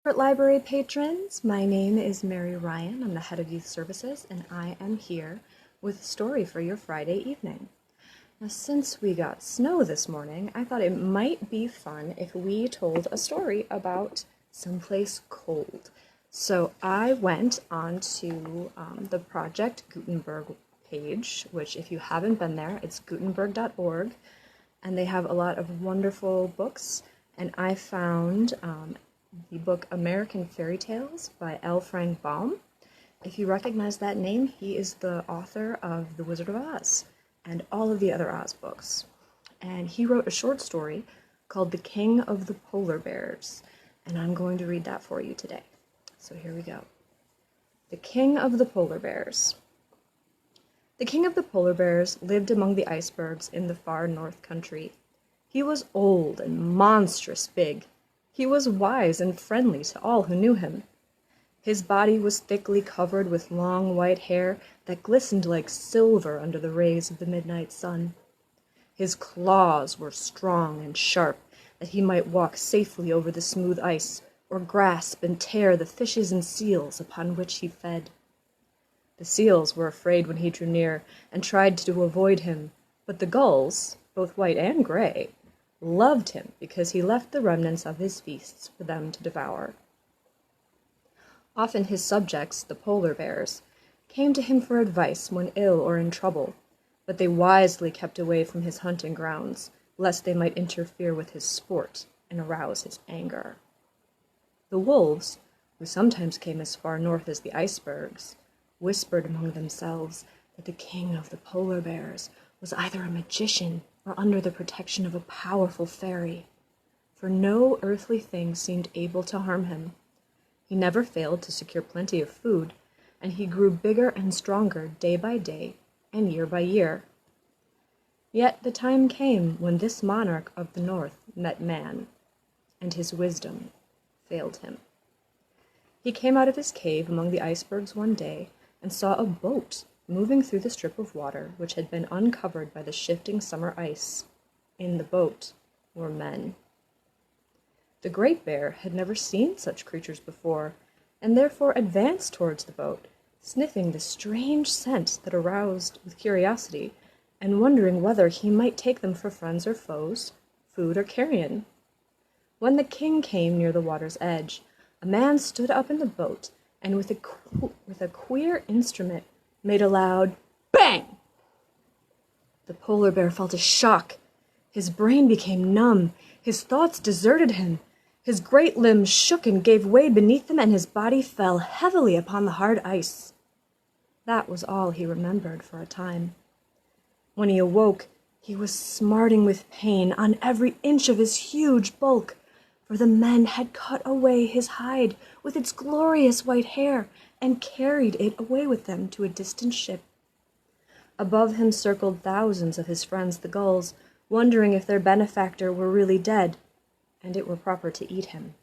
Art Library patrons, my name is Mary Ryan. I'm the head of Youth Services, and I am here with a story for your Friday evening. Now, since we got snow this morning, I thought it might be fun if we told a story about someplace cold. So I went onto the Project Gutenberg page, which if you haven't been there, it's gutenberg.org, and they have a lot of wonderful books, and I found the book American Fairy Tales by L. Frank Baum. If you recognize that name, he is the author of The Wizard of Oz and all of the other Oz books. And he wrote a short story called The King of the Polar Bears, and I'm going to read that for you today. So here we go. The King of the Polar Bears. The King of the Polar Bears lived among the icebergs in the far north country. He was old and monstrous big. He was wise and friendly to all who knew him. His body was thickly covered with long white hair that glistened like silver under the rays of the midnight sun. His claws were strong and sharp, that he might walk safely over the smooth ice, or grasp and tear the fishes and seals upon which he fed. The seals were afraid when he drew near, and tried to avoid him, but the gulls, both white and gray, loved him because he left the remnants of his feasts for them to devour. Often his subjects, the polar bears, came to him for advice when ill or in trouble, but they wisely kept away from his hunting grounds, lest they might interfere with his sport and arouse his anger. The wolves, who sometimes came as far north as the icebergs, whispered among themselves that the king of the polar bears was either a magician or under the protection of a powerful fairy, for no earthly thing seemed able to harm him. He never failed to secure plenty of food, and he grew bigger and stronger day by day and year by year. Yet the time came when this monarch of the north met man, and his wisdom failed him. He came out of his cave among the icebergs one day and saw a boat moving through the strip of water which had been uncovered by the shifting summer ice. In the boat were men. The great bear had never seen such creatures before, and therefore advanced towards the boat, sniffing the strange scent that aroused with curiosity, and wondering whether he might take them for friends or foes, food or carrion. When the king came near the water's edge, a man stood up in the boat, and with a queer instrument made a loud bang. The polar bear felt a shock. His brain became numb. His thoughts deserted him. His great limbs shook and gave way beneath him, and his body fell heavily upon the hard ice. That was all he remembered for a time. When he awoke, he was smarting with pain on every inch of his huge bulk, for the men had cut away his hide with its glorious white hair and carried it away with them to a distant ship. Above him circled thousands of his friends the gulls, wondering if their benefactor were really dead, and it were proper to eat him.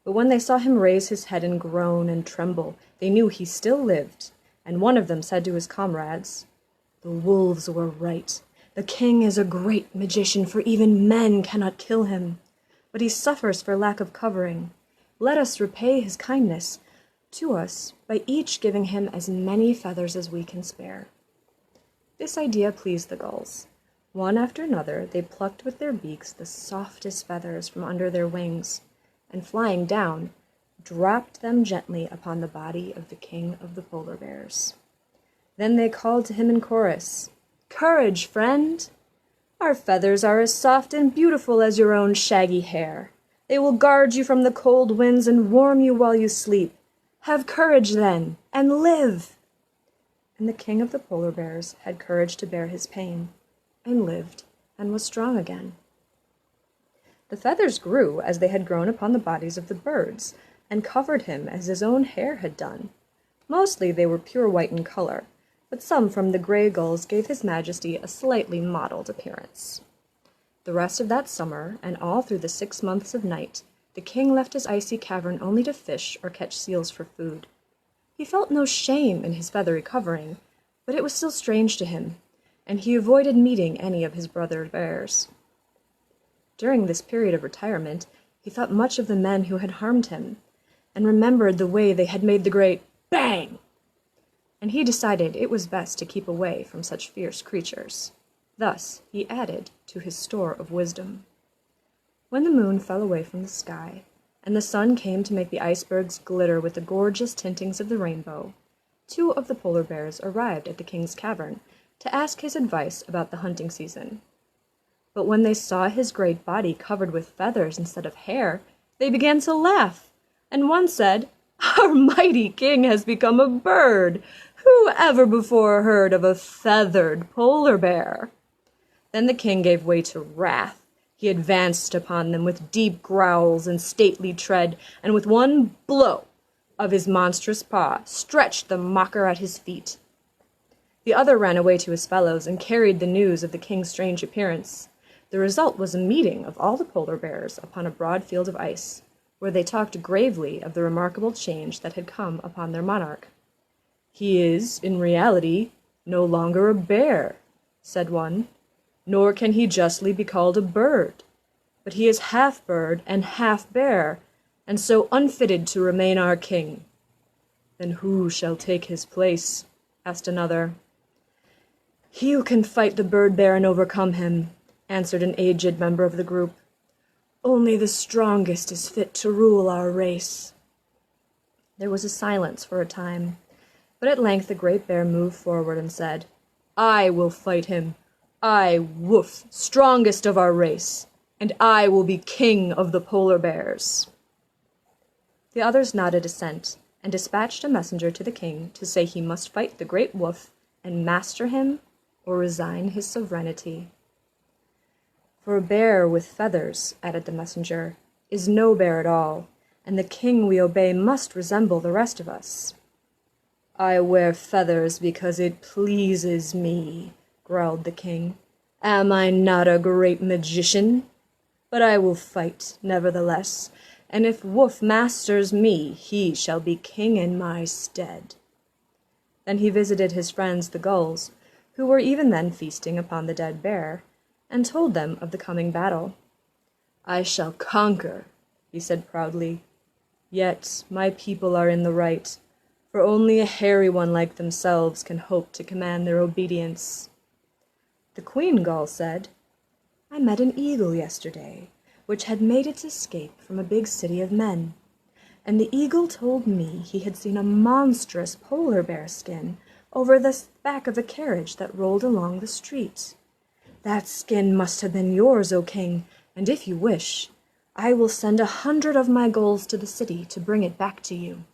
But when they saw him raise his head and groan and tremble, they knew he still lived, and one of them said to his comrades, "The wolves were right. The king is a great magician, for even men cannot kill him. But he suffers for lack of covering. Let us repay his kindness to us by each giving him as many feathers as we can spare." This idea pleased the gulls. One after another they plucked with their beaks the softest feathers from under their wings, and flying down, dropped them gently upon the body of the king of the polar bears. Then they called to him in chorus, "Courage, friend! Our feathers are as soft and beautiful as your own shaggy hair. They will guard you from the cold winds and warm you while you sleep. Have courage, then, and live!" And the king of the polar bears had courage to bear his pain, and lived, and was strong again. The feathers grew as they had grown upon the bodies of the birds, and covered him as his own hair had done. Mostly they were pure white in color, but some from the gray gulls gave his majesty a slightly mottled appearance. The rest of that summer, and all through the 6 months of night, the king left his icy cavern only to fish or catch seals for food. He felt no shame in his feathery covering, but it was still strange to him, and he avoided meeting any of his brother bears. During this period of retirement, he thought much of the men who had harmed him, and remembered the way they had made the great bang, and he decided it was best to keep away from such fierce creatures. Thus he added to his store of wisdom. When the moon fell away from the sky, and the sun came to make the icebergs glitter with the gorgeous tintings of the rainbow, 2 of the polar bears arrived at the king's cavern to ask his advice about the hunting season. But when they saw his great body covered with feathers instead of hair, they began to laugh, and one said, "Our mighty king has become a bird! Who ever before heard of a feathered polar bear?" Then the king gave way to wrath. He advanced upon them with deep growls and stately tread, and with one blow of his monstrous paw stretched the mocker at his feet. The other ran away to his fellows and carried the news of the king's strange appearance. The result was a meeting of all the polar bears upon a broad field of ice, where they talked gravely of the remarkable change that had come upon their monarch. "He is, in reality, no longer a bear," said one, "nor can he justly be called a bird, but he is half bird and half bear, and so unfitted to remain our king." "Then who shall take his place?" asked another. "He who can fight the bird bear and overcome him," answered an aged member of the group. "Only the strongest is fit to rule our race." There was a silence for a time, but at length the great bear moved forward and said, "I will fight him. I, Woof, strongest of our race, and I will be king of the polar bears." The others nodded assent, and dispatched a messenger to the king to say he must fight the great wolf and master him or resign his sovereignty. "For a bear with feathers," added the messenger, "is no bear at all, and the king we obey must resemble the rest of us." "I wear feathers because it pleases me," growled the king. "Am I not a great magician? But I will fight, nevertheless, and if Woof masters me, he shall be king in my stead." Then he visited his friends the gulls, who were even then feasting upon the dead bear, and told them of the coming battle. "I shall conquer," he said proudly. "Yet my people are in the right, for only a hairy one like themselves can hope to command their obedience." The queen gull said, "I met an eagle yesterday, which had made its escape from a big city of men, and the eagle told me he had seen a monstrous polar bear skin over the back of a carriage that rolled along the street. That skin must have been yours, O king, and if you wish, I will send 100 of my gulls to the city to bring it back to you."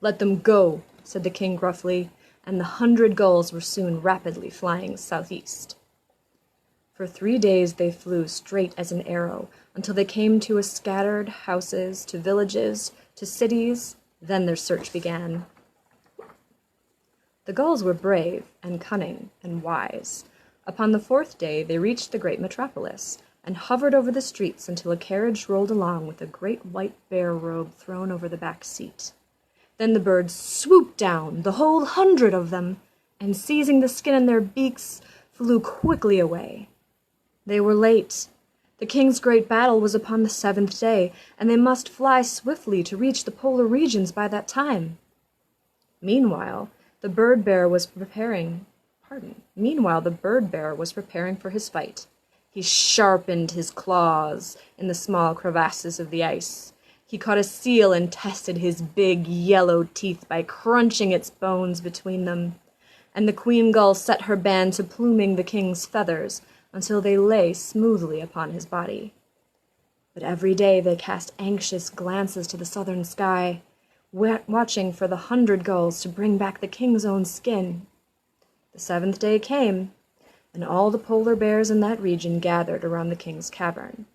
"Let them go," said the king gruffly, and the 100 gulls were soon rapidly flying southeast. For 3 days they flew straight as an arrow until they came to scattered houses, to villages, to cities. Then their search began. The gulls were brave and cunning and wise. Upon the 4th day they reached the great metropolis and hovered over the streets until a carriage rolled along with a great white bear robe thrown over the back seat. Then the birds swooped down, the whole 100 of them, and seizing the skin in their beaks, flew quickly away. They were late. The king's great battle was upon the 7th day, and they must fly swiftly to reach the polar regions by that time. Meanwhile, the bird bear was preparing for his fight. He sharpened his claws in the small crevasses of the ice. He caught a seal and tested his big yellow teeth by crunching its bones between them. And the queen gull set her band to pluming the king's feathers until they lay smoothly upon his body. But every day they cast anxious glances to the southern sky, watching for the 100 gulls to bring back the king's own skin. The 7th day came, and all the polar bears in that region gathered around the king's cavern.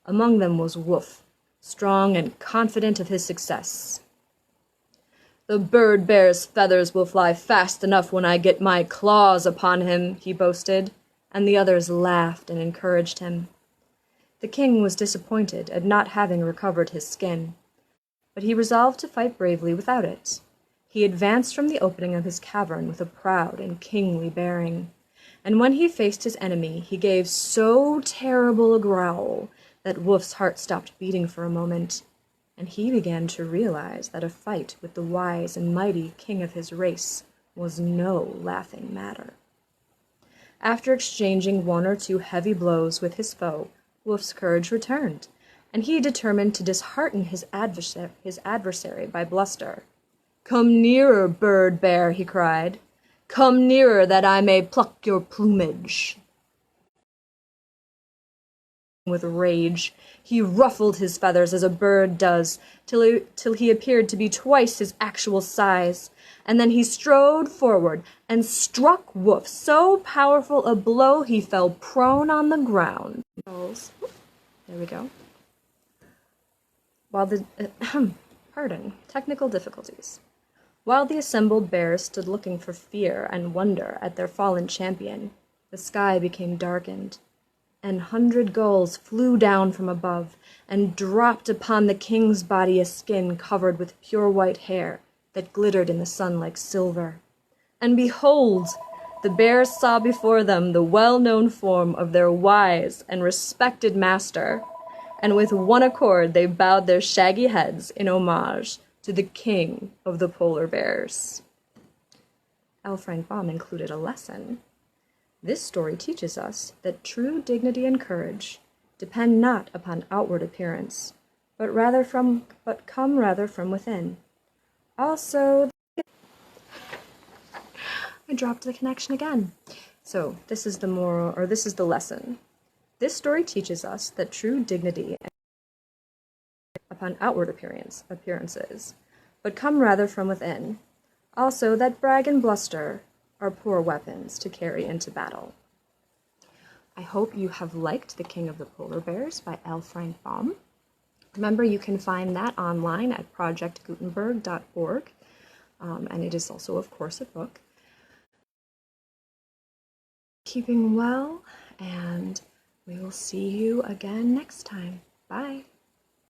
Among them was Woof, strong and confident of his success. "The bird bear's feathers will fly fast enough when I get my claws upon him," he boasted, and the others laughed and encouraged him. The king was disappointed at not having recovered his skin, but he resolved to fight bravely without it. He advanced from the opening of his cavern with a proud and kingly bearing, and when he faced his enemy, he gave so terrible a growl that Woof's heart stopped beating for a moment, and he began to realize that a fight with the wise and mighty king of his race was no laughing matter. After exchanging one or two heavy blows with his foe, Woof's courage returned, and he determined to dishearten his adversary by bluster. "Come nearer, bird bear," he cried. "Come nearer that I may pluck your plumage." With rage, he ruffled his feathers as a bird does, till he appeared to be twice his actual size, and then he strode forward and struck Woof so powerful a blow he fell prone on the ground. There we go. While the technical difficulties. While the assembled bears stood looking for fear and wonder at their fallen champion, the sky became darkened, and 100 gulls flew down from above and dropped upon the king's body a skin covered with pure white hair that glittered in the sun like silver. And behold, the bears saw before them the well-known form of their wise and respected master, and with one accord they bowed their shaggy heads in homage to the king of the polar bears. L. Frank Baum included a lesson. This story teaches us that true dignity and courage depend not upon outward appearance, but come rather from within. Also, I dropped the connection again. So this is the moral, or this is the lesson. This story teaches us that true dignity upon outward appearances, but come rather from within. Also, that brag and bluster are poor weapons to carry into battle. I hope you have liked The King of the Polar Bears by L. Frank Baum. Remember, you can find that online at projectgutenberg.org, and it is also, of course, a book. Keeping well, and we will see you again next time. Bye.